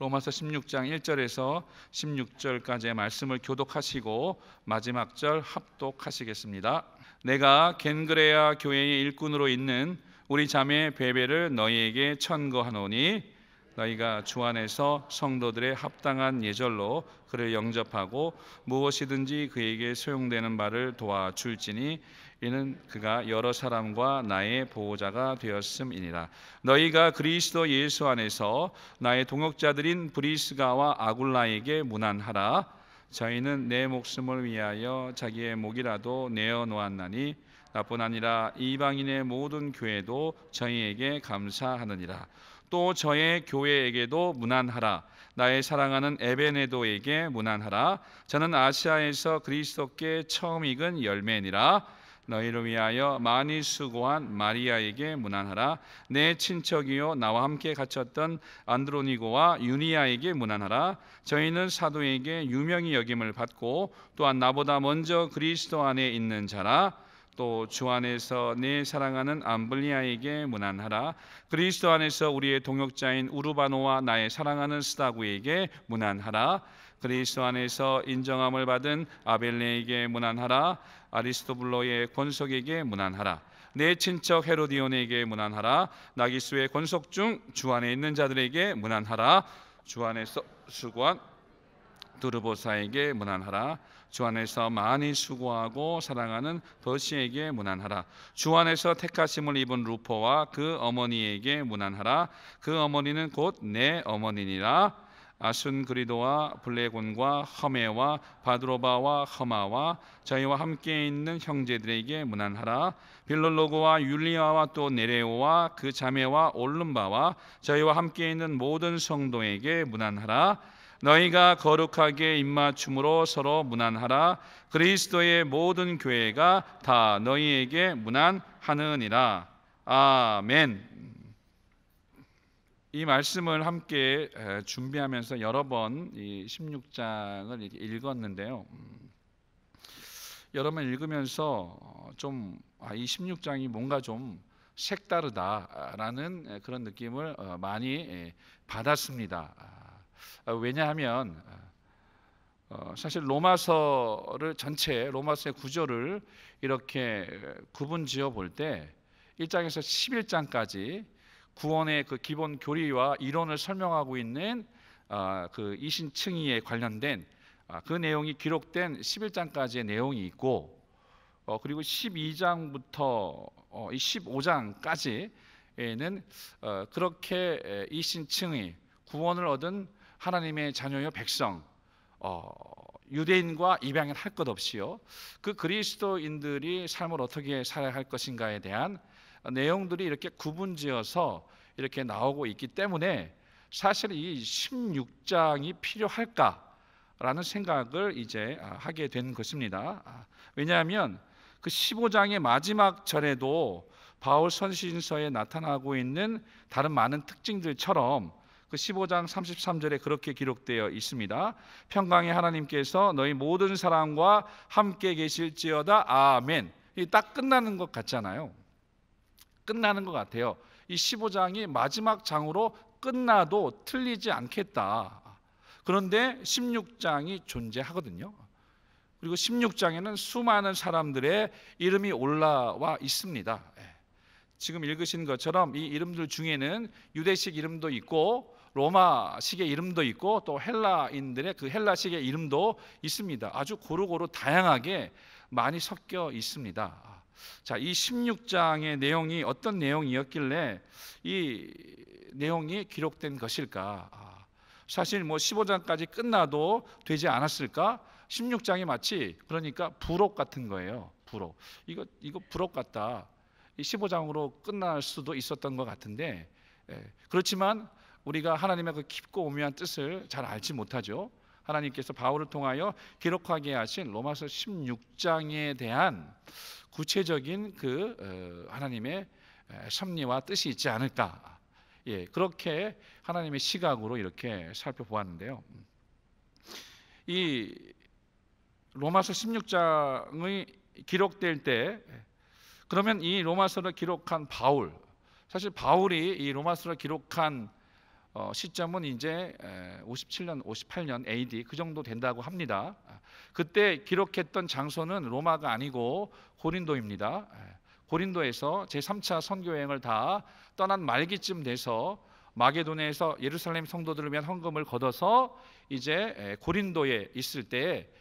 로마서 16장 1절에서 16절까지의 말씀을 교독하시고 마지막 절 합독하시겠습니다. 내가 겐그레아 교회의 일꾼으로 있는 우리 자매 베베를 너희에게 천거하노니 너희가 주 안에서 성도들의 합당한 예절로 그를 영접하고 무엇이든지 그에게 소용되는 바를 도와줄지니 이는 그가 여러 사람과 나의 보호자가 되었음이니라. 너희가 그리스도 예수 안에서 나의 동역자들인 브리스가와 아굴라에게 문안하라. 저희는 내 목숨을 위하여 자기의 목이라도 내어 놓았나니 나뿐 아니라 이방인의 모든 교회도 저희에게 감사하느니라. 또 저의 교회에게도 문안하라. 나의 사랑하는 에베네도에게 문안하라. 저는 아시아에서 그리스도께 처음 익은 열매니라. 너희를 위하여 많이 수고한 마리아에게 문안하라. 내 친척이요 나와 함께 갇혔던 안드로니고와 유니아에게 문안하라. 저희는 사도에게 유명히 여김을 받고 또한 나보다 먼저 그리스도 안에 있는 자라. 또 주 안에서 내 사랑하는 암블리아에게 문안하라. 그리스도 안에서 우리의 동역자인 우르바노와 나의 사랑하는 스다구에게 문안하라. 그리스도 안에서 인정함을 받은 아벨레에게 문안하라. 아리스토블로의 권속에게 문안하라. 내 친척 헤로디온에게 문안하라. 나기수의 권속 중 주 안에 있는 자들에게 문안하라. 주 안에서 수고한 두르보사에게 문안하라. 주 안에서 많이 수고하고 사랑하는 더시에게 문안하라. 주 안에서 택하심을 입은 루포와 그 어머니에게 문안하라. 그 어머니는 곧 내 어머니니라. 아순그리도와 블레곤과 허메와 바드로바와 허마와 저희와 함께 있는 형제들에게 문안하라. 빌롤로고와 율리아와 또 네레오와 그 자매와 올름바와 저희와 함께 있는 모든 성도에게 문안하라. 너희가 거룩하게 입맞춤으로 서로 문안하라. 그리스도의 모든 교회가 다 너희에게 문안하느니라. 아멘. 이 말씀을 함께 준비하면서 여러 번 이 16장을 읽었는데요. 여러 번 읽으면서 좀 이 16장이 뭔가 좀 색다르다라는 그런 느낌을 많이 받았습니다. 왜냐하면 사실 로마서를 전체 로마서의 구조를 이렇게 구분 지어 볼 때 1장에서 11장까지 구원의 그 기본 교리와 이론을 설명하고 있는 그 이신칭의에 관련된 그 내용이 기록된 11장까지의 내용이 있고 그리고 12장부터 15장까지에는 그렇게 이신칭의 구원을 얻은 하나님의 자녀여 백성 유대인과 이방인 할 것 없이요 그 그리스도인들이 삶을 어떻게 살아야 할 것인가에 대한 내용들이 이렇게 구분지어서 이렇게 나오고 있기 때문에 사실 이 16장이 필요할까라는 생각을 이제 하게 된 것입니다. 왜냐하면 그 15장의 마지막 절에도 바울 선신서에 나타나고 있는 다른 많은 특징들처럼 그 15장 33절에 그렇게 기록되어 있습니다. 평강의 하나님께서 너희 모든 사람과 함께 계실지어다. 아멘. 이 딱 끝나는 것 같잖아요. 끝나는 것 같아요. 이 15장이 마지막 장으로 끝나도 틀리지 않겠다. 그런데 16장이 존재하거든요. 그리고 16장에는 수많은 사람들의 이름이 올라와 있습니다. 지금 읽으신 것처럼 이 이름들 중에는 유대식 이름도 있고 로마식의 이름도 있고 또 헬라인들의 그 헬라식의 이름도 있습니다. 아주 고루고루 다양하게 많이 섞여 있습니다. 자, 이 16장의 내용이 어떤 내용이었길래 이 내용이 기록된 것일까? 사실 뭐 15장까지 끝나도 되지 않았을까? 16장이 마치 그러니까 부록 같은 거예요. 부록. 이거 부록 같다. 이 15장으로 끝날 수도 있었던 것 같은데 그렇지만 우리가 하나님의 그 깊고 오묘한 뜻을 잘 알지 못하죠. 하나님께서 바울을 통하여 기록하게 하신 로마서 16장에 대한 구체적인 그 하나님의 섭리와 뜻이 있지 않을까. 그렇게 하나님의 시각으로 이렇게 살펴보았는데요. 이 로마서 16장이 기록될 때 그러면 이 로마서를 기록한 바울, 사실 바울이 이 로마서를 기록한 시점은 이제 57년, 58년 AD 그 정도 된다고 합니다. 그때 기록했던 장소는 로마가 아니고 고린도입니다. 고린도에서 제3차 선교 여행을 다 떠난 말기쯤 돼서 마게도냐에서 예루살렘 성도들을 위한 헌금을 걷어서 이제 고린도에 있을 때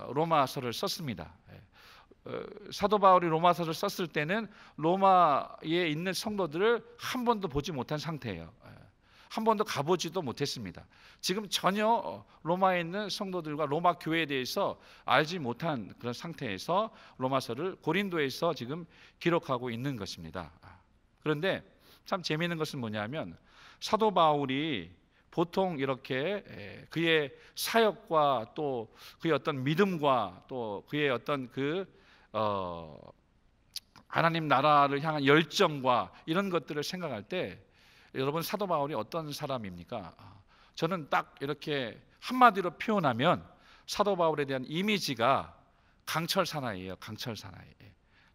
로마서를 썼습니다. 사도 바울이 로마서를 썼을 때는 로마에 있는 성도들을 한 번도 보지 못한 상태예요. 한 번도 가보지도 못했습니다. 지금 전혀 로마에 있는 성도들과 로마 교회에 대해서 알지 못한 그런 상태에서 로마서를 고린도에서 지금 기록하고 있는 것입니다. 그런데 참 재미있는 것은 뭐냐면 사도 바울이 보통 이렇게 그의 사역과 또 그의 어떤 믿음과 또 그의 어떤 하나님 나라를 향한 열정과 이런 것들을 생각할 때 여러분 사도 바울이 어떤 사람입니까? 저는 딱 이렇게 한마디로 표현하면 사도 바울에 대한 이미지가 강철 사나이예요. 강철 사나이.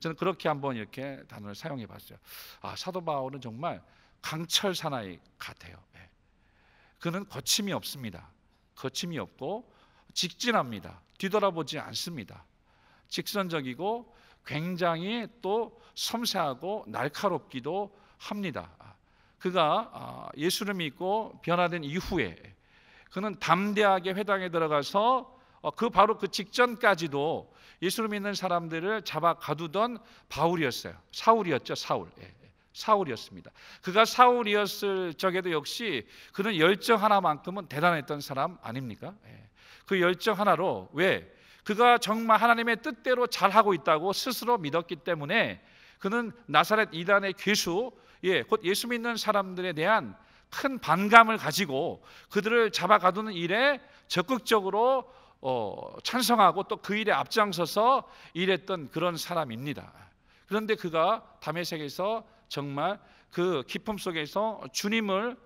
저는 그렇게 한번 이렇게 단어를 사용해 봤어요. 사도 바울은 정말 강철 사나이 같아요. 그는 거침이 없습니다. 거침이 없고 직진합니다. 뒤돌아보지 않습니다. 직선적이고 굉장히 또 섬세하고 날카롭기도 합니다. 그가 예수를 믿고 변화된 이후에 그는 담대하게 회당에 들어가서 바로 그 직전까지도 예수를 믿는 사람들을 잡아 가두던 바울이었어요. 사울이었죠. 사울이었습니다. 그가 사울이었을 적에도 역시 그는 열정 하나만큼은 대단했던 사람 아닙니까? 그 열정 하나로 왜? 그가 정말 하나님의 뜻대로 잘하고 있다고 스스로 믿었기 때문에 그는 나사렛 이단의 괴수, 곧 예수 믿는 사람들에 대한 큰 반감을 가지고 그들을 잡아 가두는 일에 적극적으로 찬성하고 또 그 일에 앞장서서 일했던 그런 사람입니다. 그런데 그가 다메섹에서 정말 그 기쁨 속에서 주님을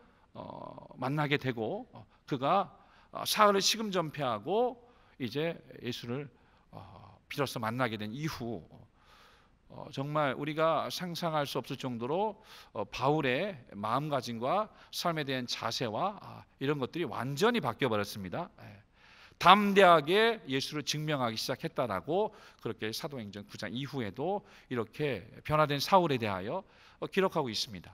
만나게 되고 그가 사흘을 시금전폐하고 이제 예수를 비로소 만나게 된 이후 정말 우리가 상상할 수 없을 정도로 바울의 마음가짐과 삶에 대한 자세와 이런 것들이 완전히 바뀌어 버렸습니다. 담대하게 예수를 증명하기 시작했다라고 그렇게 사도행전 9장 이후에도 이렇게 변화된 사울에 대하여 기록하고 있습니다.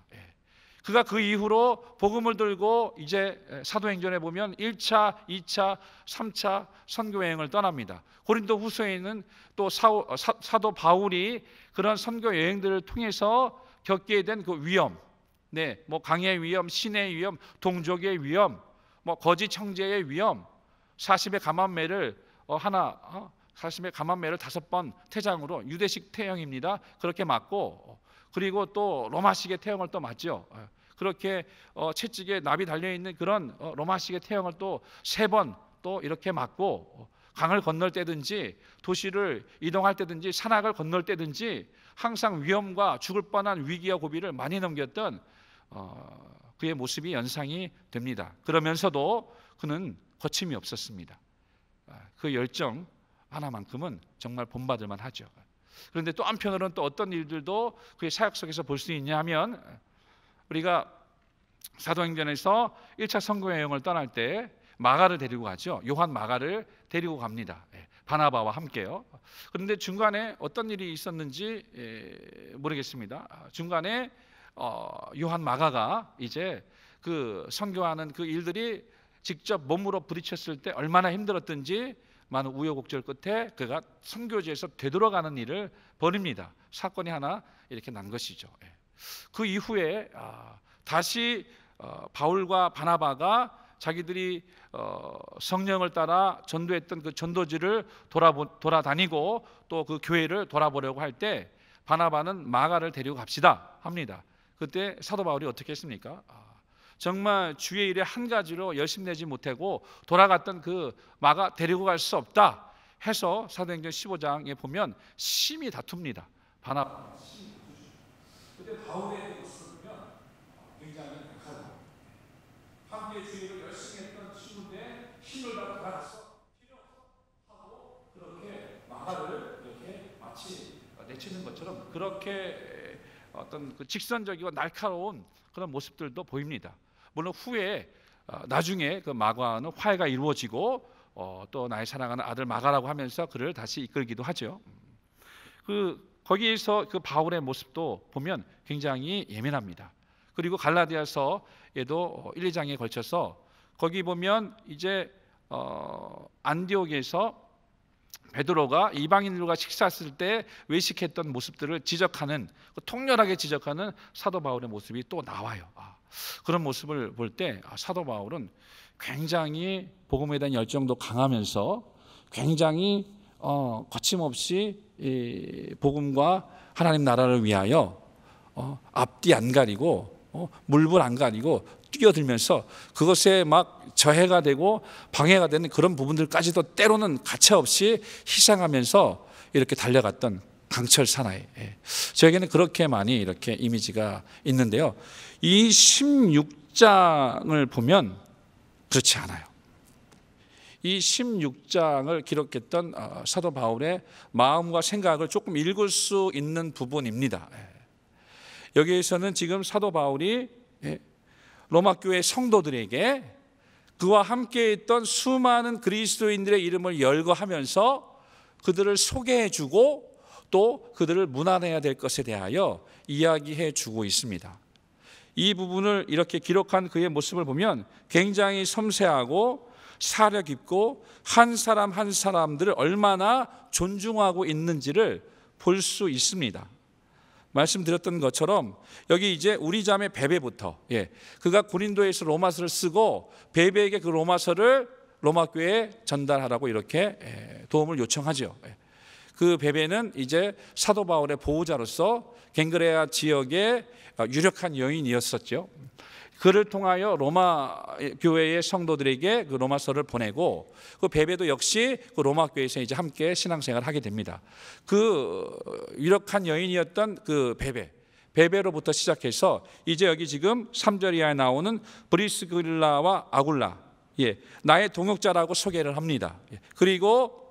그가 그 이후로 복음을 들고 이제 사도행전에 보면 1차, 2차, 3차 선교 여행을 떠납니다. 고린도 후서에는 또 사도 바울이 그런 선교 여행들을 통해서 겪게 된 그 위험, 뭐 강의 위험, 신의 위험, 동족의 위험, 뭐 거짓 형제의 위험, 40의 가만매를 5번 태장으로 유대식 태형입니다. 그렇게 맞고 그리고 또 로마식의 태형을 또 맞죠. 그렇게 채찍에 납이 달려 있는 그런 로마식의 태형을 또 3번 또 이렇게 맞고 강을 건널 때든지 도시를 이동할 때든지 산악을 건널 때든지 항상 위험과 죽을 뻔한 위기와 고비를 많이 넘겼던 그의 모습이 연상이 됩니다. 그러면서도 그는 거침이 없었습니다. 그 열정 하나만큼은 정말 본받을 만하죠. 그런데 또 한편으로는 또 어떤 일들도 그의 사역 속에서 볼 수 있냐 하면 우리가 사도행전에서 1차 선교 여행을 떠날 때 마가를 데리고 가죠. 요한 마가를 데리고 갑니다. 바나바와 함께요. 그런데 중간에 어떤 일이 있었는지 모르겠습니다. 중간에 요한 마가가 이제 그 선교하는 그 일들이 직접 몸으로 부딪혔을 때 얼마나 힘들었든지 많은 우여곡절 끝에 그가 선교지에서 되돌아가는 일을 벌입니다. 사건이 하나 이렇게 난 것이죠. 그 이후에 다시 바울과 바나바가 자기들이 성령을 따라 전도했던 그 전도지를 돌아다니고 또 그 교회를 돌아보려고 할 때 바나바는 마가를 데리고 갑시다 합니다. 그때 사도 바울이 어떻게 했습니까? 정말 주의 일에 한 가지로 열심내지 못하고 돌아갔던 그 마가 데리고 갈 수 없다 해서 사도행전 15장에 보면 심히 다툽니다. 바나바 그때 바울의 모습을 보면 굉장히 약하고 함께 주의를 열심히 했던 친구인데 힘을 받아 돌아갔어 필요 하고 그렇게 마가를 이렇게 마치 내치는 것처럼 그렇게 어떤 그 직선적이고 날카로운 그런 모습들도 보입니다. 물론 후에 나중에 그 마가와는 화해가 이루어지고 또 나의 사랑하는 아들 마가라고 하면서 그를 다시 이끌기도 하죠. 거기에서 그 바울의 모습도 보면 굉장히 예민합니다. 그리고 갈라디아서에도 1, 2장에 걸쳐서 거기 보면 이제 안디옥에서 베드로가 이방인들과 식사했을 때 외식했던 모습들을 지적하는, 통렬하게 지적하는 사도 바울의 모습이 또 나와요. 그런 모습을 볼 때 사도 바울은 굉장히 복음에 대한 열정도 강하면서 굉장히 거침없이 이 복음과 하나님 나라를 위하여 앞뒤 안 가리고 물불 안 가리고 뛰어들면서 그것에 막 저해가 되고 방해가 되는 그런 부분들까지도 때로는 가차없이 희생하면서 이렇게 달려갔던 강철 사나이. 저에게는 그렇게 많이 이렇게 이미지가 있는데요. 이 16장을 보면 그렇지 않아요. 이 16장을 기록했던 사도 바울의 마음과 생각을 조금 읽을 수 있는 부분입니다. 여기에서는 지금 사도 바울이 로마 교회 성도들에게 그와 함께 있던 수많은 그리스도인들의 이름을 열거하면서 그들을 소개해주고 또 그들을 문안해야 될 것에 대하여 이야기해주고 있습니다. 이 부분을 이렇게 기록한 그의 모습을 보면 굉장히 섬세하고 사려 깊고 한 사람 한 사람들을 얼마나 존중하고 있는지를 볼 수 있습니다. 말씀드렸던 것처럼 여기 이제 우리 자매 베베부터 그가 고린도에서 로마서를 쓰고 베베에게 그 로마서를 로마 교회에 전달하라고 이렇게 도움을 요청하죠. 그 베베는 이제 사도 바울의 보호자로서 갱그레아 지역의 유력한 여인이었었죠. 그를 통하여 로마 교회의 성도들에게 그 로마서를 보내고 그 베베도 역시 그 로마 교회에서 이제 함께 신앙생활을 하게 됩니다. 그 유력한 여인이었던 그 베베로부터 시작해서 이제 여기 지금 3절 이하에 나오는 브리스길라와 아굴라, 나의 동역자라고 소개를 합니다. 그리고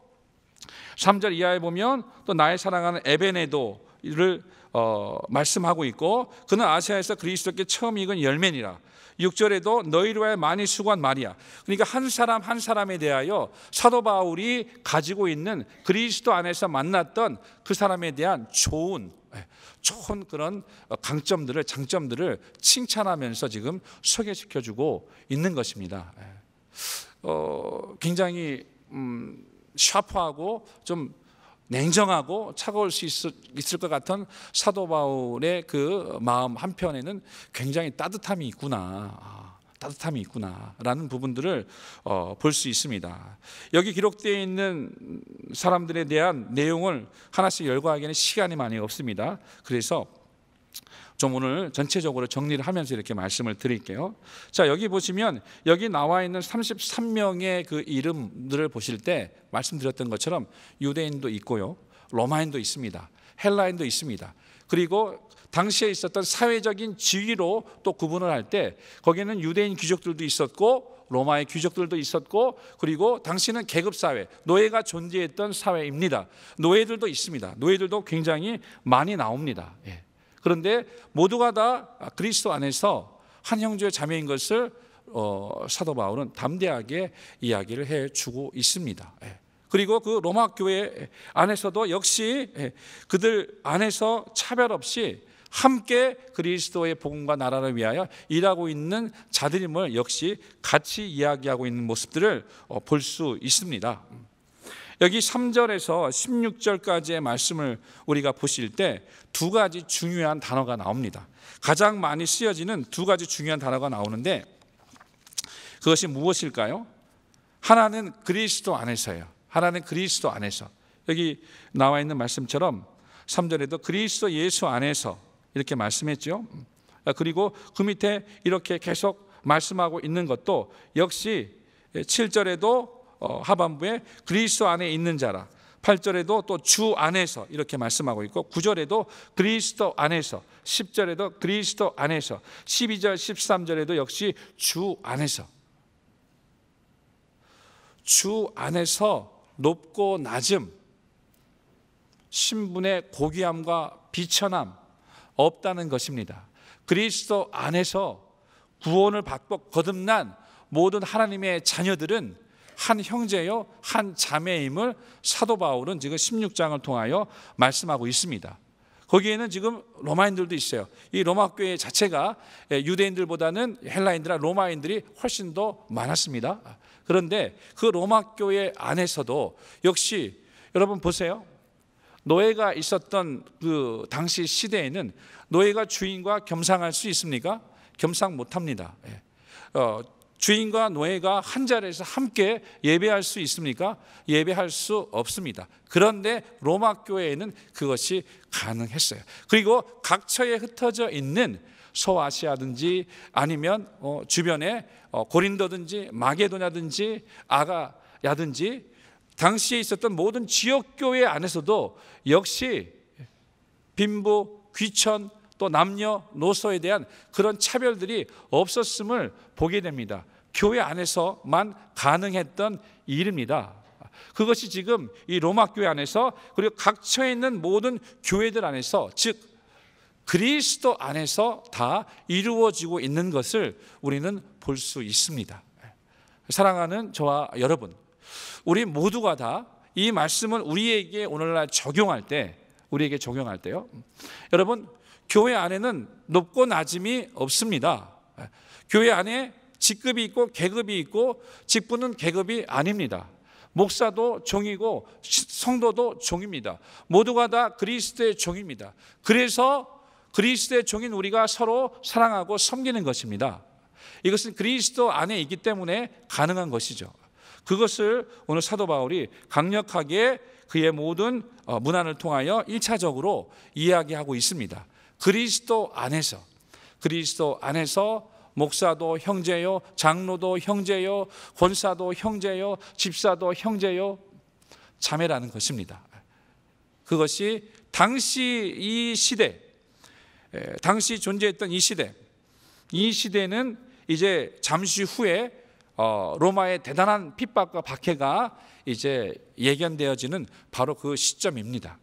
3절 이하에 보면 또 나의 사랑하는 에베네도를 말씀하고 있고 그는 아시아에서 그리스도께 처음 익은 열매니라. 6절에도 너희를 위하여 많이 수고한 말이야. 그러니까 한 사람 한 사람에 대하여 사도 바울이 가지고 있는 그리스도 안에서 만났던 그 사람에 대한 좋은 그런 강점들을, 장점들을 칭찬하면서 지금 소개시켜주고 있는 것입니다. 굉장히 샤프하고 좀 냉정하고 차가울 수 있을 것 같은 사도 바울의 그 마음 한편에는 굉장히 따뜻함이 있구나라는 부분들을 볼 수 있습니다. 여기 기록되어 있는 사람들에 대한 내용을 하나씩 열거하기에는 시간이 많이 없습니다. 그래서 좀 오늘 전체적으로 정리를 하면서 이렇게 말씀을 드릴게요. 자, 여기 보시면 여기 나와 있는 33명의 그 이름들을 보실 때 말씀드렸던 것처럼 유대인도 있고요, 로마인도 있습니다, 헬라인도 있습니다. 그리고 당시에 있었던 사회적인 지위로 또 구분을 할 때 거기에는 유대인 귀족들도 있었고 로마의 귀족들도 있었고 그리고 당시는 계급사회, 노예가 존재했던 사회입니다. 노예들도 있습니다. 노예들도 굉장히 많이 나옵니다. 그런데 모두가 다 그리스도 안에서 한 형제의 자매인 것을 사도 바울은 담대하게 이야기를 해주고 있습니다. 그리고 그 로마 교회 안에서도 역시 그들 안에서 차별 없이 함께 그리스도의 복음과 나라를 위하여 일하고 있는 자들임을 역시 같이 이야기하고 있는 모습들을 볼 수 있습니다. 여기 3절에서 16절까지의 말씀을 우리가 보실 때 두 가지 중요한 단어가 나옵니다. 가장 많이 쓰여지는 두 가지 중요한 단어가 나오는데 그것이 무엇일까요? 하나는 그리스도 안에서예요. 하나는 그리스도 안에서. 여기 나와 있는 말씀처럼 3절에도 그리스도 예수 안에서 이렇게 말씀했죠. 그리고 그 밑에 이렇게 계속 말씀하고 있는 것도 역시 7절에도 하반부에 그리스도 안에 있는 자라, 8절에도 또 주 안에서 이렇게 말씀하고 있고 9절에도 그리스도 안에서, 10절에도 그리스도 안에서, 12절 13절에도 역시 주 안에서. 주 안에서 높고 낮음, 신분의 고귀함과 비천함 없다는 것입니다. 그리스도 안에서 구원을 받고 거듭난 모든 하나님의 자녀들은 한 형제요 한 자매임을 사도 바울은 지금 16장을 통하여 말씀하고 있습니다. 거기에는 지금 로마인들도 있어요. 이 로마 교회 자체가 유대인들보다는 헬라인들과 로마인들이 훨씬 더 많았습니다. 그런데 그 로마 교회 안에서도 역시 여러분 보세요. 노예가 있었던 그 당시 시대에는 노예가 주인과 겸상할 수 있습니까? 겸상 못합니다. 주인과 노예가 한 자리에서 함께 예배할 수 있습니까? 예배할 수 없습니다. 그런데 로마 교회에는 그것이 가능했어요. 그리고 각처에 흩어져 있는 소아시아든지 아니면 주변에 고린도든지 마게도냐든지 아가야든지 당시에 있었던 모든 지역교회 안에서도 역시 빈부, 귀천, 또 남녀노소에 대한 그런 차별들이 없었음을 보게 됩니다. 교회 안에서만 가능했던 일입니다. 그것이 지금 이 로마 교회 안에서 그리고 각처에 있는 모든 교회들 안에서 즉 그리스도 안에서 다 이루어지고 있는 것을 우리는 볼 수 있습니다. 사랑하는 저와 여러분, 우리 모두가 다 이 말씀을 우리에게 오늘날 우리에게 적용할 때요, 여러분 교회 안에는 높고 낮음이 없습니다. 교회 안에 직급이 있고 계급이 있고 직분은 계급이 아닙니다. 목사도 종이고 성도도 종입니다. 모두가 다 그리스도의 종입니다. 그래서 그리스도의 종인 우리가 서로 사랑하고 섬기는 것입니다. 이것은 그리스도 안에 있기 때문에 가능한 것이죠. 그것을 오늘 사도 바울이 강력하게 그의 모든 문안을 통하여 1차적으로 이야기하고 있습니다. 그리스도 안에서 목사도 형제요, 장로도 형제요, 권사도 형제요, 집사도 형제요, 자매라는 것입니다. 그것이 당시 존재했던 이 시대는 이제 잠시 후에 로마의 대단한 핍박과 박해가 이제 예견되어지는 바로 그 시점입니다.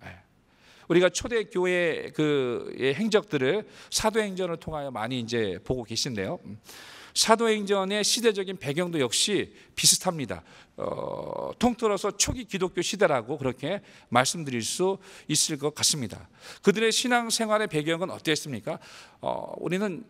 우리가 초대교회 그의 행적들을 사도행전을 통하여 많이 이제 보고 계신데요. 사도행전의 시대적인 배경도 역시 비슷합니다. 통틀어서 초기 기독교 시대라고 그렇게 말씀드릴 수 있을 것 같습니다. 그들의 신앙생활의 배경은 어땠습니까? 우리는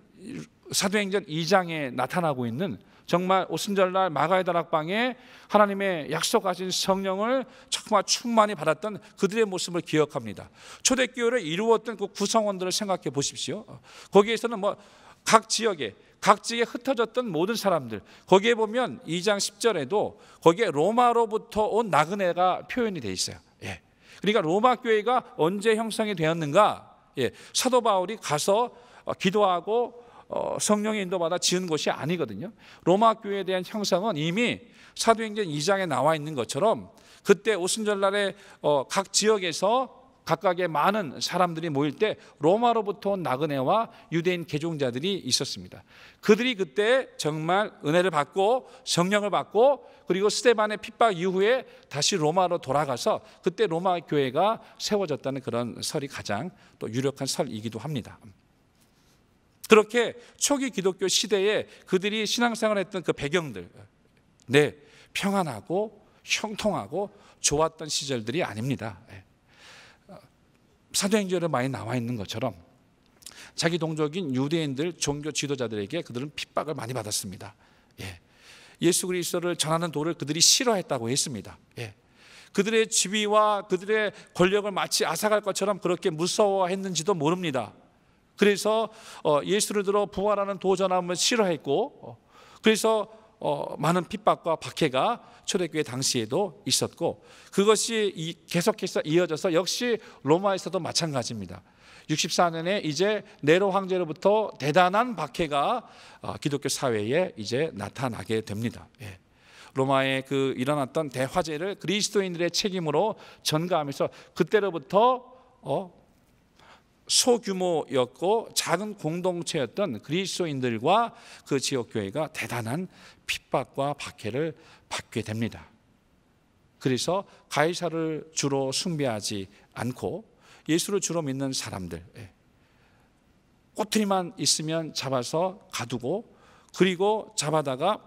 사도행전 2장에 나타나고 있는 정말 오순절날 마가의 다락방에 하나님의 약속하신 성령을 정말 충만히 받았던 그들의 모습을 기억합니다. 초대교회를 이루었던 그 구성원들을 생각해 보십시오. 거기에서는 각 지역에 흩어졌던 모든 사람들, 거기에 보면 2장 10절에도 거기에 로마로부터 온 나그네가 표현이 되어 있어요. 그러니까 로마 교회가 언제 형성이 되었는가? 사도 바울이 가서 기도하고 성령의 인도받아 지은 곳이 아니거든요. 로마 교회에 대한 형성은 이미 사도행전 2장에 나와 있는 것처럼 그때 오순절날에 각 지역에서 각각의 많은 사람들이 모일 때 로마로부터 온 나그네와 유대인 개종자들이 있었습니다. 그들이 그때 정말 은혜를 받고 성령을 받고 그리고 스데반의 핍박 이후에 다시 로마로 돌아가서 그때 로마 교회가 세워졌다는 그런 설이 가장 또 유력한 설이기도 합니다. 그렇게 초기 기독교 시대에 그들이 신앙생활했던 그 배경들, 평안하고 형통하고 좋았던 시절들이 아닙니다. 사도행전에 많이 나와 있는 것처럼 자기 동족인 유대인들 종교 지도자들에게 그들은 핍박을 많이 받았습니다. 예수 그리스도를 전하는 도를 그들이 싫어했다고 했습니다. 그들의 지위와 그들의 권력을 마치 앗아갈 것처럼 그렇게 무서워했는지도 모릅니다. 그래서 예수를 들어 부활하는 도 전함을 싫어했고 그래서 많은 핍박과 박해가 초대교회 당시에도 있었고 그것이 계속해서 이어져서 역시 로마에서도 마찬가지입니다. 64년에 이제 네로 황제로부터 대단한 박해가 기독교 사회에 이제 나타나게 됩니다. 로마에 그 일어났던 대화재를 그리스도인들의 책임으로 전가하면서 그때로부터 소규모였고 작은 공동체였던 그리스도인들과 그 지역교회가 대단한 핍박과 박해를 받게 됩니다. 그래서 가이사를 주로 숭배하지 않고 예수를 주로 믿는 사람들, 꼬투리만 있으면 잡아서 가두고 그리고 잡아다가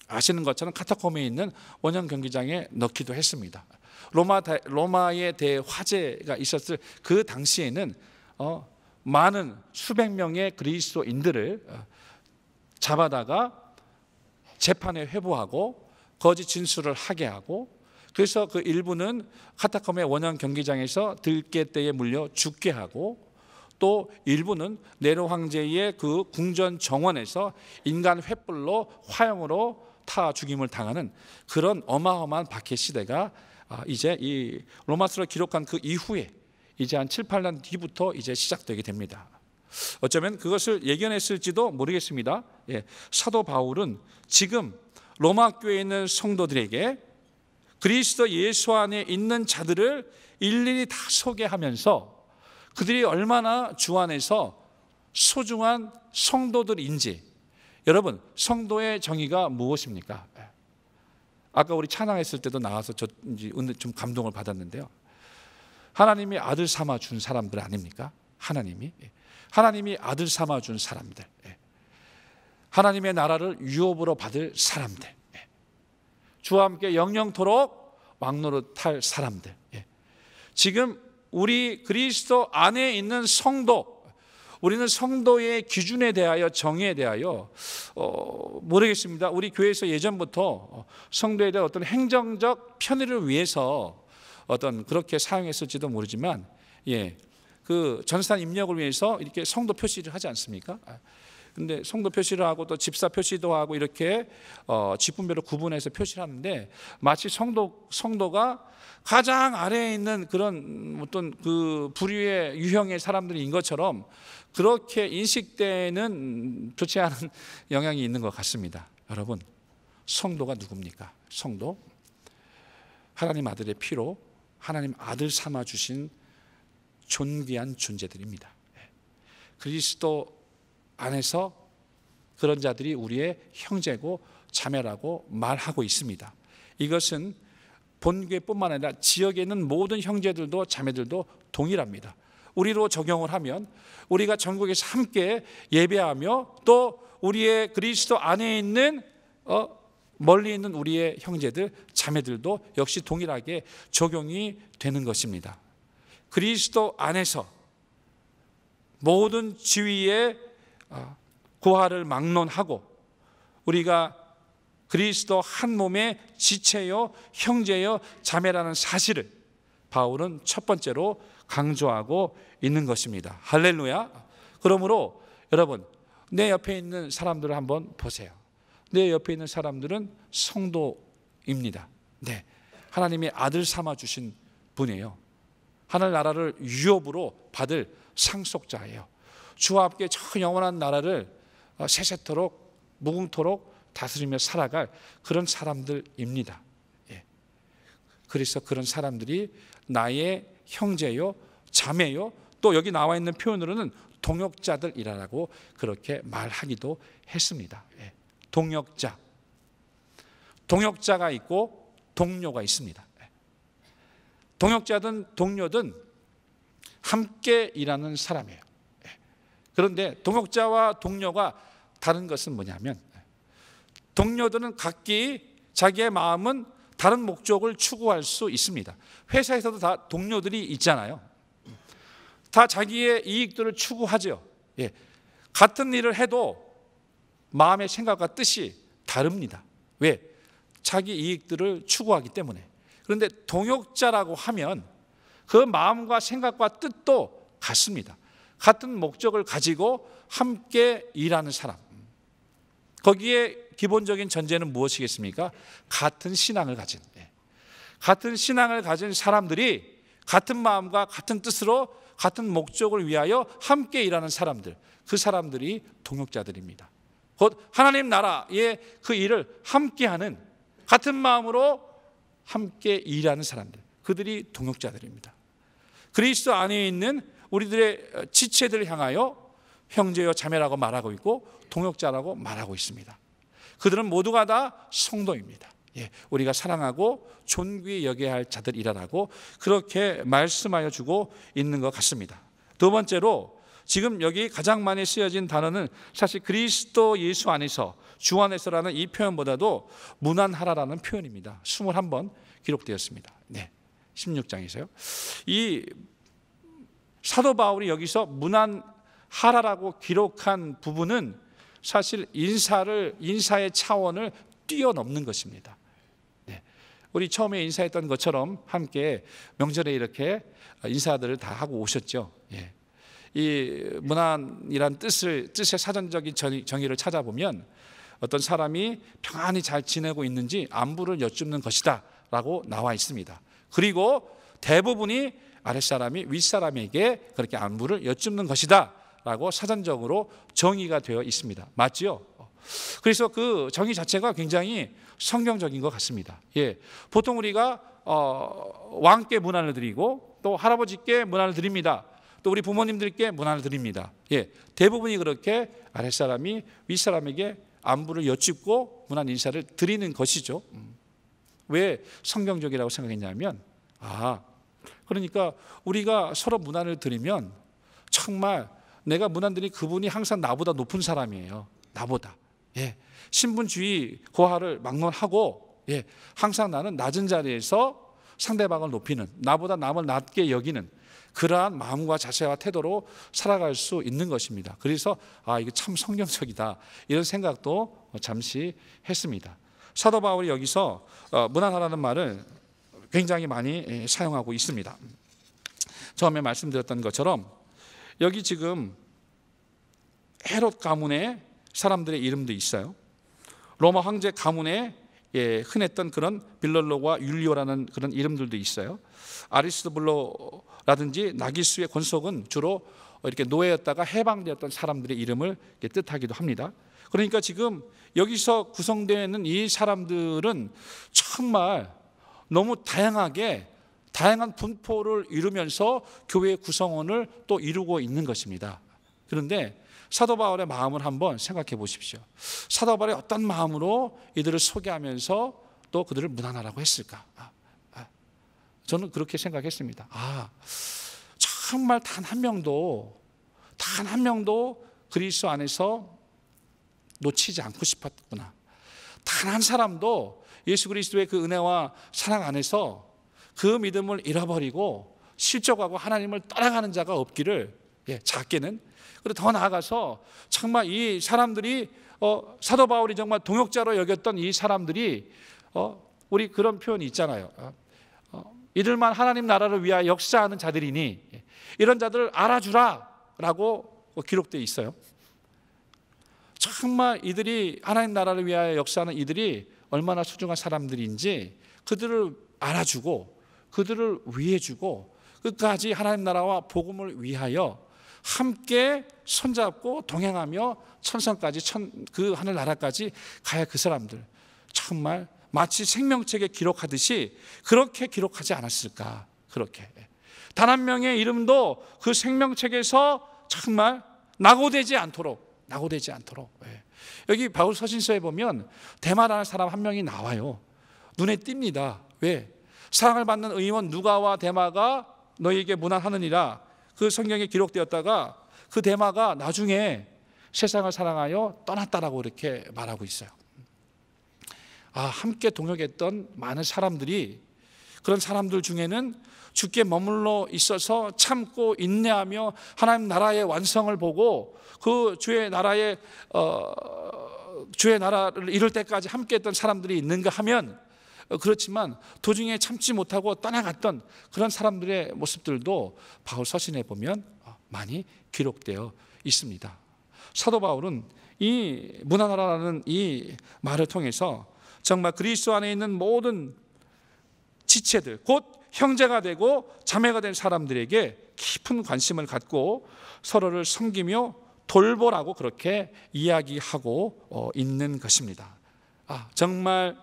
아시는 것처럼 카타콤에 있는 원형 경기장에 넣기도 했습니다. 로마에 대해 화재가 있었을 그 당시에는 많은 수백 명의 그리스도인들을 잡아다가 재판에 회부하고 거짓 진술을 하게 하고, 그래서 그 일부는 카타콤의 원형 경기장에서 들깨떼에 물려 죽게 하고, 또 일부는 네로 황제의 그 궁전 정원에서 인간 횃불로 화형으로 타 죽임을 당하는 그런 어마어마한 박해 시대가 이제 이 로마서를 기록한 그 이후에 이제 한 7, 8년 뒤부터 이제 시작되게 됩니다. 어쩌면 그것을 예견했을지도 모르겠습니다. 사도 바울은 지금 로마 교회에 있는 성도들에게 그리스도 예수 안에 있는 자들을 일일이 다 소개하면서 그들이 얼마나 주 안에서 소중한 성도들인지. 여러분, 성도의 정의가 무엇입니까? 아까 우리 찬양했을 때도 나와서 저 좀 감동을 받았는데요. 하나님이 아들 삼아 준 사람들 아닙니까? 하나님이 아들 삼아 준 사람들, 하나님의 나라를 유업으로 받을 사람들, 주와 함께 영영토록 왕노릇할 사람들. 지금 우리 그리스도 안에 있는 성도, 우리는 성도의 기준에 대하여, 정의에 대하여 모르겠습니다. 우리 교회에서 예전부터 성도에 대한 어떤 행정적 편의를 위해서 어떤 그렇게 사용했을지도 모르지만, 그 전산 입력을 위해서 이렇게 성도 표시를 하지 않습니까? 근데 성도 표시를 하고 또 집사 표시도 하고 이렇게 직분별로 구분해서 표시를 하는데, 마치 성도가 가장 아래에 있는 그런 어떤 그 부류의 유형의 사람들인 것처럼 그렇게 인식되는 좋지 않은 영향이 있는 것 같습니다. 여러분, 성도가 누굽니까? 성도, 하나님 아들의 피로 하나님 아들 삼아 주신 존귀한 존재들입니다. 그리스도 안에서 그런 자들이 우리의 형제고 자매라고 말하고 있습니다. 이것은 본교회뿐만 아니라 지역에 있는 모든 형제들도 자매들도 동일합니다. 우리로 적용을 하면 우리가 전국에서 함께 예배하며 또 우리의 그리스도 안에 있는 멀리 있는 우리의 형제들 자매들도 역시 동일하게 적용이 되는 것입니다. 그리스도 안에서 모든 지위의 고하를 막론하고 우리가 그리스도 한 몸의 지체요 형제요 자매라는 사실을 바울은 첫 번째로 강조하고 있는 것입니다. 할렐루야. 그러므로 여러분, 내 옆에 있는 사람들을 한번 보세요. 내 옆에 있는 사람들은 성도입니다. 하나님이 아들 삼아 주신 분이에요. 하늘나라를 유업으로 받을 상속자예요. 주와 함께 저 영원한 나라를 세세토록 무궁토록 다스리며 살아갈 그런 사람들입니다. 그래서 그런 사람들이 나의 형제요 자매요, 또 여기 나와 있는 표현으로는 동역자들이라고 그렇게 말하기도 했습니다. 동역자가 있고 동료가 있습니다. 동역자든 동료든 함께 일하는 사람이에요. 그런데 동역자와 동료가 다른 것은 뭐냐면, 동료들은 각기 자기의 마음은 다른 목적을 추구할 수 있습니다. 회사에서도 다 동료들이 있잖아요. 다 자기의 이익들을 추구하죠. 같은 일을 해도 마음의 생각과 뜻이 다릅니다. 왜? 자기 이익들을 추구하기 때문에. 그런데 동역자라고 하면 그 마음과 생각과 뜻도 같습니다. 같은 목적을 가지고 함께 일하는 사람. 거기에 기본적인 전제는 무엇이겠습니까? 같은 신앙을 가진 사람들이 같은 마음과 같은 뜻으로 같은 목적을 위하여 함께 일하는 사람들, 그 사람들이 동역자들입니다. 곧 하나님 나라의 그 일을 함께하는, 같은 마음으로 함께 일하는 사람들, 그들이 동역자들입니다. 그리스도 안에 있는 우리들의 지체들을 향하여 형제요 자매라고 말하고 있고 동역자라고 말하고 있습니다. 그들은 모두가 다 성도입니다. 우리가 사랑하고 존귀히 여겨야 할 자들이라고 그렇게 말씀하여 주고 있는 것 같습니다. 두 번째로 지금 여기 가장 많이 쓰여진 단어는 사실 그리스도 예수 안에서, 주 안에서라는 이 표현보다도 문안하라라는 표현입니다. 21번 기록되었습니다. 네, 16장에서요. 이 사도 바울이 여기서 문안하라라고 기록한 부분은 사실 인사의 차원을 뛰어넘는 것입니다. 네. 우리 처음에 인사했던 것처럼 함께 명절에 이렇게 인사들을 다 하고 오셨죠. 예. 이 문안이란 뜻의 사전적인 정의를 찾아보면 어떤 사람이 평안히 잘 지내고 있는지 안부를 여쭙는 것이다 라고 나와 있습니다. 그리고 대부분이 아랫사람이 윗사람에게 그렇게 안부를 여쭙는 것이다 라고 사전적으로 정의가 되어 있습니다. 맞죠? 그래서 그 정의 자체가 굉장히 성경적인 것 같습니다. 예, 보통 우리가 왕께 문안을 드리고 또 할아버지께 문안을 드립니다. 또 우리 부모님들께 문안을 드립니다. 예, 대부분이 그렇게 아랫사람이 윗사람에게 안부를 여쭙고 문안 인사를 드리는 것이죠. 왜 성경적이라고 생각했냐면 그러니까 우리가 서로 문안을 드리면 정말 내가 문안 드린 그분이 항상 나보다 높은 사람이에요. 나보다. 예, 신분주의 고하를 막론하고 항상 나는 낮은 자리에서 상대방을 높이는, 나보다 남을 낮게 여기는 그러한 마음과 자세와 태도로 살아갈 수 있는 것입니다. 그래서 이게 참 성경적이다 이런 생각도 잠시 했습니다. 사도 바울이 여기서 문안하라는 말을 굉장히 많이 사용하고 있습니다. 처음에 말씀드렸던 것처럼 여기 지금 헤롯 가문의 사람들의 이름도 있어요. 로마 황제 가문에 흔했던 그런 빌럴로와 율리오라는 그런 이름들도 있어요. 아리스토블로라든지 나기수의 권속은 주로 이렇게 노예였다가 해방되었던 사람들의 이름을 뜻하기도 합니다. 그러니까 지금 여기서 구성되어 있는 이 사람들은 정말 너무 다양한 분포를 이루면서 교회의 구성원을 또 이루고 있는 것입니다. 그런데 사도 바울의 마음을 한번 생각해 보십시오. 사도 바울이 어떤 마음으로 이들을 소개하면서 또 그들을 문안하라고 했을까? 저는 그렇게 생각했습니다. 정말 단 한 명도 그리스도 안에서 놓치지 않고 싶었구나. 단 한 사람도 예수 그리스도의 그 은혜와 사랑 안에서 그 믿음을 잃어버리고 실족하고 하나님을 떠나가는 자가 없기를, 작게는. 그리고 더 나아가서 정말 이 사람들이 사도 바울이 정말 동역자로 여겼던 이 사람들이 우리 그런 표현이 있잖아요. 이들만 하나님 나라를 위하여 역사하는 자들이니 이런 자들을 알아주라라고 기록되어 있어요. 정말 이들이 하나님 나라를 위하여 역사하는 이들이 얼마나 소중한 사람들인지 그들을 알아주고 그들을 위해주고 끝까지 하나님 나라와 복음을 위하여 함께 손잡고 동행하며 천상까지 그 하늘나라까지 가야 그 사람들 정말 마치 생명책에 기록하듯이 그렇게 기록하지 않았을까. 그렇게 단 한 명의 이름도 그 생명책에서 정말 낙오되지 않도록 여기 바울 서신서에 보면 데마라는 사람 한 명이 나와요. 눈에 띕니다. 왜? 사랑을 받는 의원 누가와 데마가 너희에게 문안하느니라 그 성경에 기록되었다가 그 데마가 나중에 세상을 사랑하여 떠났다라고 이렇게 말하고 있어요. 함께 동역했던 많은 사람들이 그런 사람들 중에는 주께 머물러 있어서 참고 인내하며 하나님 나라의 완성을 보고 그 주의 나라를 이룰 때까지 함께했던 사람들이 있는가 하면 그렇지만 도중에 참지 못하고 떠나갔던 그런 사람들의 모습들도 바울 서신에 보면 많이 기록되어 있습니다. 사도 바울은 이 문안하라는 이 말을 통해서 정말 그리스도 안에 있는 모든 지체들, 곧 형제가 되고 자매가 된 사람들에게 깊은 관심을 갖고 서로를 섬기며 돌보라고 그렇게 이야기하고 있는 것입니다. 정말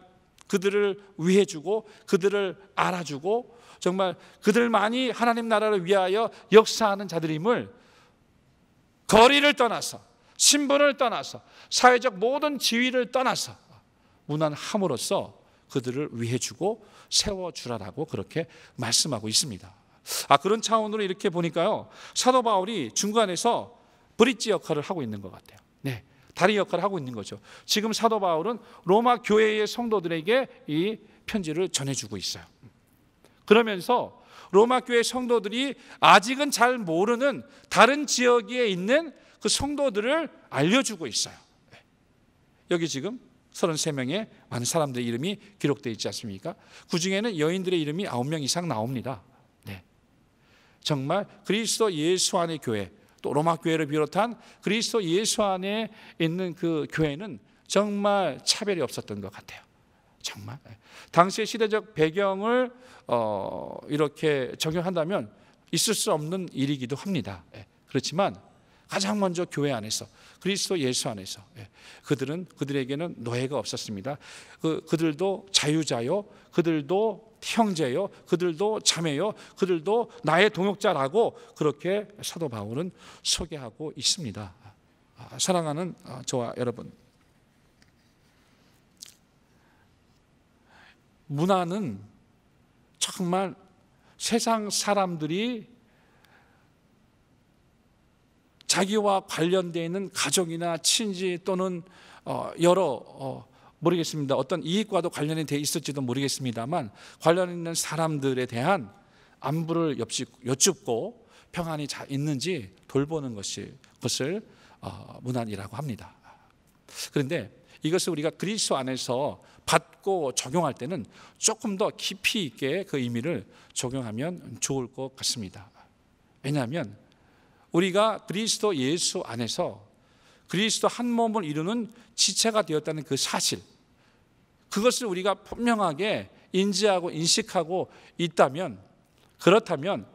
그들을 위해주고 그들을 알아주고 정말 그들만이 하나님 나라를 위하여 역사하는 자들임을 거리를 떠나서 신분을 떠나서 사회적 모든 지위를 떠나서 문안함으로써 그들을 위해주고 세워주라라고 그렇게 말씀하고 있습니다. 그런 차원으로 이렇게 보니까요, 사도 바울이 중간에서 브릿지 역할을 하고 있는 것 같아요. 네, 다리 역할을 하고 있는 거죠. 지금 사도 바울은 로마 교회의 성도들에게 이 편지를 전해주고 있어요. 그러면서 로마 교회 성도들이 아직은 잘 모르는 다른 지역에 있는 그 성도들을 알려주고 있어요. 여기 지금 33명의 많은 사람들의 이름이 기록되어 있지 않습니까? 그 중에는 여인들의 이름이 9명 이상 나옵니다. 네. 정말 그리스도 예수 안의 교회, 또 로마 교회를 비롯한 그리스도 예수 안에 있는 그 교회는 정말 차별이 없었던 것 같아요. 정말 당시의 시대적 배경을 이렇게 적용한다면 있을 수 없는 일이기도 합니다. 그렇지만 가장 먼저 교회 안에서 그리스도 예수 안에서 그들에게는 노예가 없었습니다. 그들도 자유자요, 그들도 형제요, 그들도 자매요, 그들도 나의 동역자라고 그렇게 사도 바울은 소개하고 있습니다. 사랑하는 저와 여러분, 문화는 정말 세상 사람들이 자기와 관련되어 있는 가족이나 친지 또는 여러 모르겠습니다. 어떤 이익과도 관련이 되어 있을지도 모르겠습니다만 관련 있는 사람들에 대한 안부를 여쭙고 평안이 잘 있는지 돌보는 것을 문안이라고 합니다. 그런데 이것을 우리가 그리스도 안에서 받고 적용할 때는 조금 더 깊이 있게 그 의미를 적용하면 좋을 것 같습니다. 왜냐하면 우리가 그리스도 예수 안에서 그리스도 한 몸을 이루는 지체가 되었다는 그 사실, 그것을 우리가 분명하게 인지하고 인식하고 있다면, 그렇다면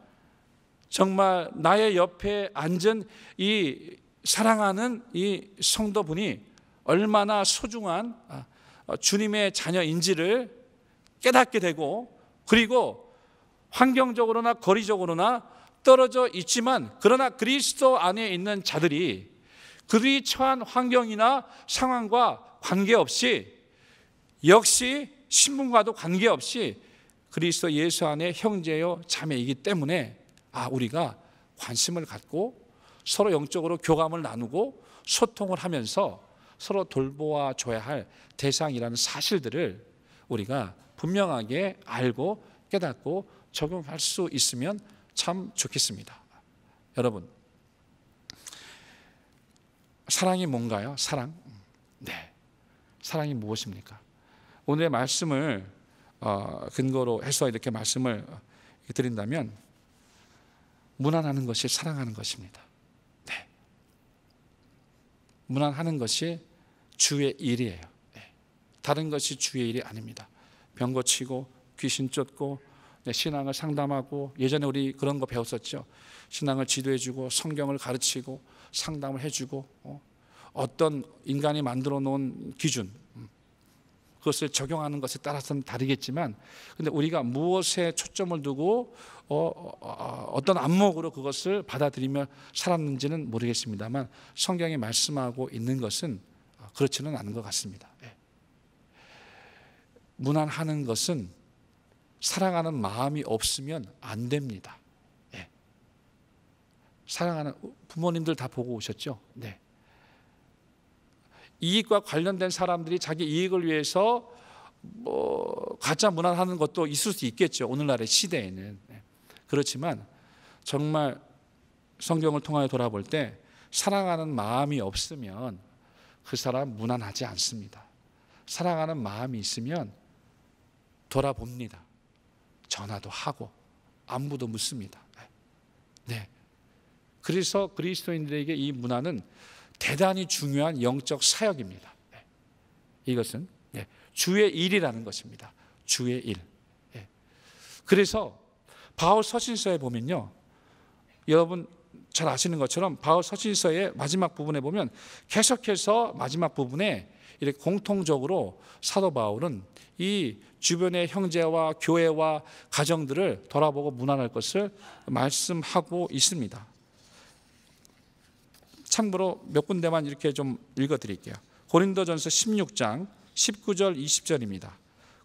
정말 나의 옆에 앉은 이 사랑하는 이 성도분이 얼마나 소중한 주님의 자녀인지를 깨닫게 되고, 그리고 환경적으로나 거리적으로나 떨어져 있지만 그러나 그리스도 안에 있는 자들이 그들이 처한 환경이나 상황과 관계없이, 역시 신분과도 관계없이 그리스도 예수 안에 형제요 자매이기 때문에 우리가 관심을 갖고 서로 영적으로 교감을 나누고 소통을 하면서 서로 돌보아 줘야 할 대상이라는 사실들을 우리가 분명하게 알고 깨닫고 적용할 수 있으면 참 좋겠습니다. 여러분, 사랑이 뭔가요? 사랑? 네, 사랑이 무엇입니까? 오늘의 말씀을 근거로 해서 이렇게 말씀을 드린다면 무난하는 것이 사랑하는 것입니다. 네, 무난하는 것이 주의 일이에요. 네, 다른 것이 주의 일이 아닙니다. 병 고치고 귀신 쫓고 신앙을 상담하고, 예전에 우리 그런 거 배웠었죠. 신앙을 지도해주고 성경을 가르치고 상담을 해주고 어떤 인간이 만들어 놓은 기준, 그것을 적용하는 것에 따라서는 다르겠지만, 근데 우리가 무엇에 초점을 두고 어떤 안목으로 그것을 받아들이며 살았는지는 모르겠습니다만 성경이 말씀하고 있는 것은 그렇지는 않은 것 같습니다. 무난하는 것은 사랑하는 마음이 없으면 안 됩니다. 사랑하는 부모님들 다 보고 오셨죠? 네. 이익과 관련된 사람들이 자기 이익을 위해서 가짜 무난하는 것도 있을 수 있겠죠. 오늘날의 시대에는. 그렇지만 정말 성경을 통하여 돌아볼 때 사랑하는 마음이 없으면 그 사람 무난하지 않습니다. 사랑하는 마음이 있으면 돌아봅니다. 전화도 하고 안부도 묻습니다. 네. 그래서 그리스도인들에게 이 문화는 대단히 중요한 영적 사역입니다. 이것은 주의 일이라는 것입니다. 주의 일. 그래서 바울 서신서에 보면요, 여러분 잘 아시는 것처럼 바울 서신서의 마지막 부분에 보면 계속해서 마지막 부분에 이렇게 공통적으로 사도 바울은 이 주변의 형제와 교회와 가정들을 돌아보고 문안할 것을 말씀하고 있습니다. 참고로 몇 군데만 이렇게 좀 읽어드릴게요. 고린도전서 16장 19절 20절입니다.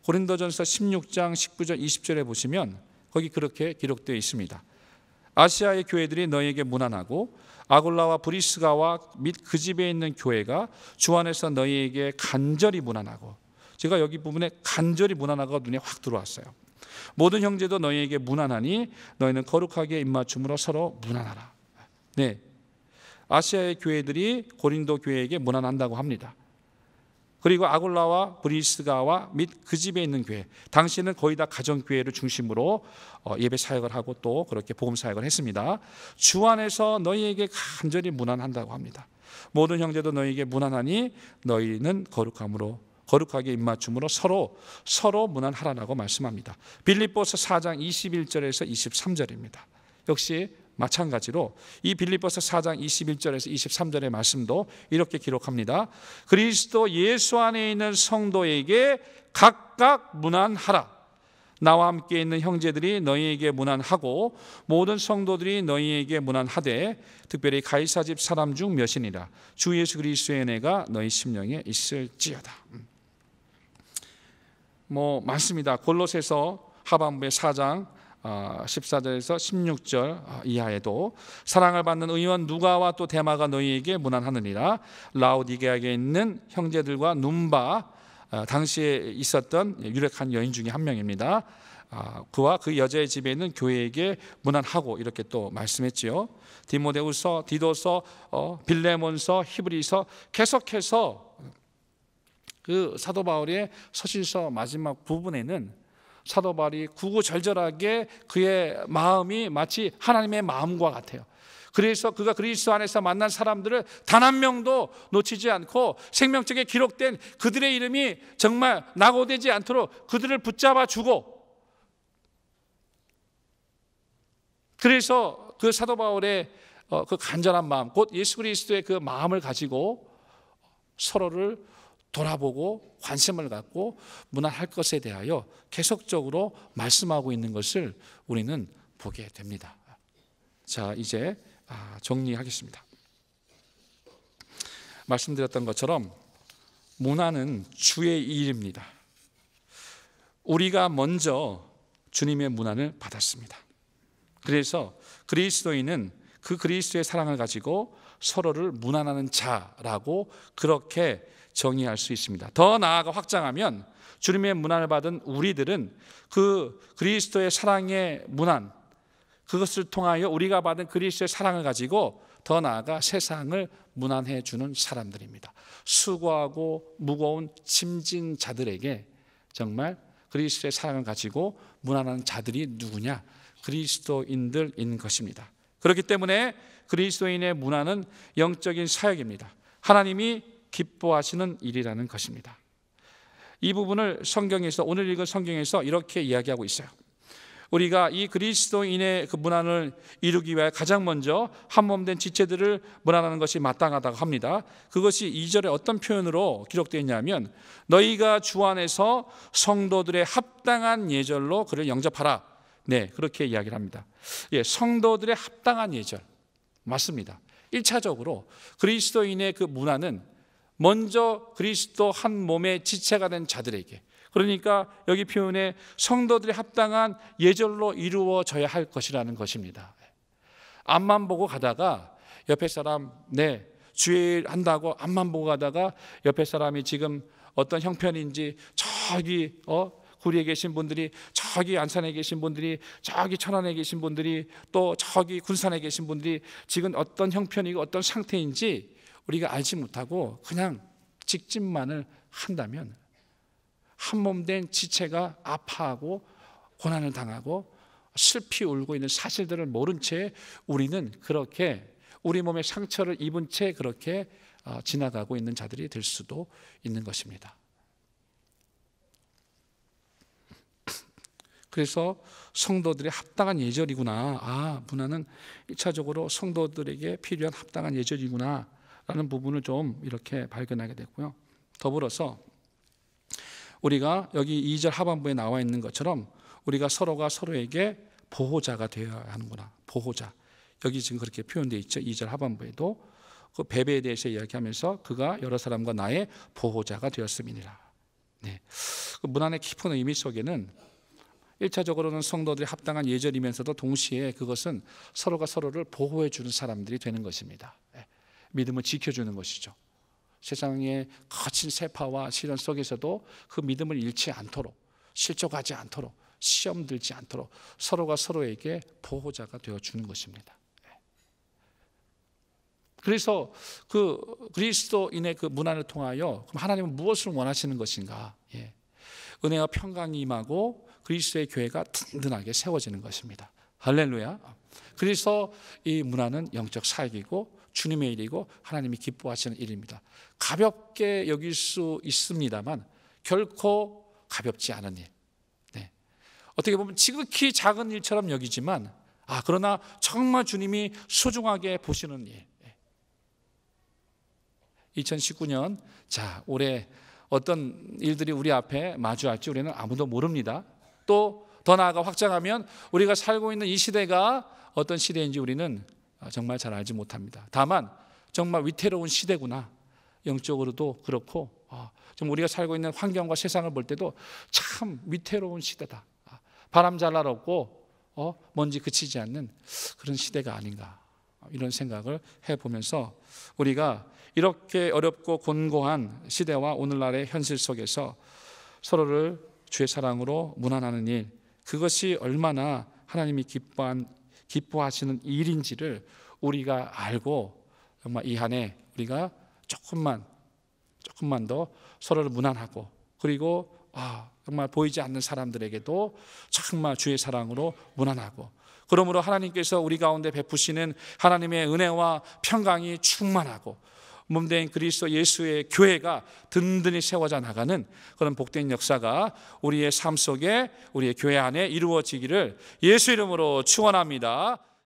고린도전서 16장 19절 20절에 보시면 거기 그렇게 기록되어 있습니다. 아시아의 교회들이 너희에게 문안하고 아굴라와 브리스가와 및 그 집에 있는 교회가 주 안에서 너희에게 간절히 문안하고, 제가 여기 부분에 간절히 문안하고가 눈에 확 들어왔어요. 모든 형제도 너희에게 문안하니 너희는 거룩하게 입맞춤으로 서로 문안하라. 네, 아시아의 교회들이 고린도 교회에게 문안한다고 합니다. 그리고 아굴라와 브리스가와 및 그 집에 있는 교회, 당시에는 거의 다 가정교회를 중심으로 예배 사역을 하고 또 그렇게 복음 사역을 했습니다. 주 안에서 너희에게 간절히 문안한다고 합니다. 모든 형제도 너희에게 문안하니 너희는 거룩하게 입맞춤으로 서로 문안하라고 말씀합니다. 빌립보서 4장 21절에서 23절입니다. 역시 마찬가지로 이 빌립보서 4장 21절에서 23절의 말씀도 이렇게 기록합니다. 그리스도 예수 안에 있는 성도에게 각각 문안하라. 나와 함께 있는 형제들이 너희에게 문안하고 모든 성도들이 너희에게 문안하되 특별히 가이사 집 사람 중 몇이니라. 주 예수 그리스도의 은혜가 너희 심령에 있을지어다. 많습니다. 골로새서 하반부의 4장 14절에서 16절 이하에도 사랑을 받는 의원 누가와 또 데마가 너희에게 문안하느니라. 라오디게아에 있는 형제들과 눈바, 당시에 있었던 유력한 여인 중에 한 명입니다. 그와 그 여자의 집에 있는 교회에게 문안하고 이렇게 또 말씀했지요. 디모데후서, 디도서, 빌레몬서, 히브리서 계속해서 그 사도 바울의 서신서 마지막 부분에는 사도 바울이 구구절절하게 그의 마음이 마치 하나님의 마음과 같아요. 그래서 그가 그리스도 안에서 만난 사람들을 단 한 명도 놓치지 않고 생명책에 기록된 그들의 이름이 정말 낙오되지 않도록 그들을 붙잡아 주고, 그래서 그 사도 바울의 그 간절한 마음, 곧 예수 그리스도의 그 마음을 가지고 서로를 돌아보고 관심을 갖고 문안할 것에 대하여 계속적으로 말씀하고 있는 것을 우리는 보게 됩니다. 자, 이제 정리하겠습니다. 말씀드렸던 것처럼 문안은 주의 일입니다. 우리가 먼저 주님의 문안을 받았습니다. 그래서 그리스도인은 그 그리스도의 사랑을 가지고 서로를 문안하는 자라고 그렇게 정의할 수 있습니다. 더 나아가 확장하면 주님의 문안을 받은 우리들은 그 그리스도의 사랑의 문안, 그것을 통하여 우리가 받은 그리스도의 사랑을 가지고 더 나아가 세상을 문안해 주는 사람들입니다. 수고하고 무거운 짐진 자들에게 정말 그리스도의 사랑을 가지고 문안하는 자들이 누구냐? 그리스도인들인 것입니다. 그렇기 때문에 그리스도인의 문안은 영적인 사역입니다. 하나님이 기뻐하시는 일이라는 것입니다. 이 부분을 성경에서, 오늘 읽은 성경에서 이렇게 이야기하고 있어요. 우리가 이 그리스도인의 그 문안을 이루기 위해 가장 먼저 한몸된 지체들을 문안하는 것이 마땅하다고 합니다. 그것이 2절에 어떤 표현으로 기록되어 있냐면 너희가 주 안에서 성도들의 합당한 예절로 그를 영접하라. 네, 그렇게 이야기를 합니다. 성도들의 합당한 예절 맞습니다. 1차적으로 그리스도인의 그 문안은 먼저 그리스도 한 몸의 지체가 된 자들에게, 그러니까 여기 표현에 성도들의 합당한 예절로 이루어져야 할 것이라는 것입니다. 앞만 보고 가다가 옆에 사람 주일 한다고 앞만 보고 가다가 옆에 사람이 지금 어떤 형편인지 저기 구리에 계신 분들이, 저기 안산에 계신 분들이, 저기 천안에 계신 분들이, 또 저기 군산에 계신 분들이 지금 어떤 형편이고 어떤 상태인지 우리가 알지 못하고 그냥 직진만을 한다면 한몸된 지체가 아파하고 고난을 당하고 슬피 울고 있는 사실들을 모른 채 우리는 그렇게 우리 몸에 상처를 입은 채 그렇게 지나가고 있는 자들이 될 수도 있는 것입니다. 그래서 성도들의 합당한 예절이구나. 문안은 1차적으로 성도들에게 필요한 합당한 예절이구나 라는 부분을 좀 이렇게 발견하게 됐고요. 더불어서 우리가 여기 2절 하반부에 나와 있는 것처럼 우리가 서로가 서로에게 보호자가 되어야 하는구나. 보호자. 여기 지금 그렇게 표현되어 있죠. 2절 하반부에도 그 베베에 대해서 이야기하면서 그가 여러 사람과 나의 보호자가 되었음이니라. 네. 그 문안의 깊은 의미 속에는 1차적으로는 성도들이 합당한 예절이면서도 동시에 그것은 서로가 서로를 보호해 주는 사람들이 되는 것입니다. 믿음을 지켜주는 것이죠. 세상의 거친 세파와 시련 속에서도 그 믿음을 잃지 않도록, 실족하지 않도록, 시험 들지 않도록 서로가 서로에게 보호자가 되어주는 것입니다. 그래서 그 그리스도인의 그 문안을 통하여 그럼 하나님은 무엇을 원하시는 것인가? 은혜와 평강이 임하고 그리스도의 교회가 든든하게 세워지는 것입니다. 할렐루야. 그래서 이 문안은 영적 사역이고 주님의 일이고 하나님이 기뻐하시는 일입니다. 가볍게 여길 수 있습니다만 결코 가볍지 않은 일. 어떻게 보면 지극히 작은 일처럼 여기지만 그러나 정말 주님이 소중하게 보시는 일. 2019년 올해 어떤 일들이 우리 앞에 마주할지 우리는 아무도 모릅니다. 또 더 나아가 확장하면 우리가 살고 있는 이 시대가 어떤 시대인지 우리는 정말 잘 알지 못합니다. 다만 정말 위태로운 시대구나, 영적으로도 그렇고 좀 우리가 살고 있는 환경과 세상을 볼 때도 참 위태로운 시대다. 바람 잘 날 없고 먼지 그치지 않는 그런 시대가 아닌가, 이런 생각을 해보면서 우리가 이렇게 어렵고 곤고한 시대와 오늘날의 현실 속에서 서로를 주의 사랑으로 문안하는 일, 그것이 얼마나 하나님이 기뻐하시는 일인지를 우리가 알고 정말 이 한 해 우리가 조금만 더 서로를 문안하고, 그리고 정말 보이지 않는 사람들에게도 정말 주의 사랑으로 문안하고, 그러므로 하나님께서 우리 가운데 베푸시는 하나님의 은혜와 평강이 충만하고 몸된 그리스도 예수의 교회가 든든히 세워져 나가는 그런 복된 역사가 우리의 삶 속에, 우리의 교회 안에 이루어지기를 예수 이름으로 축원합니다.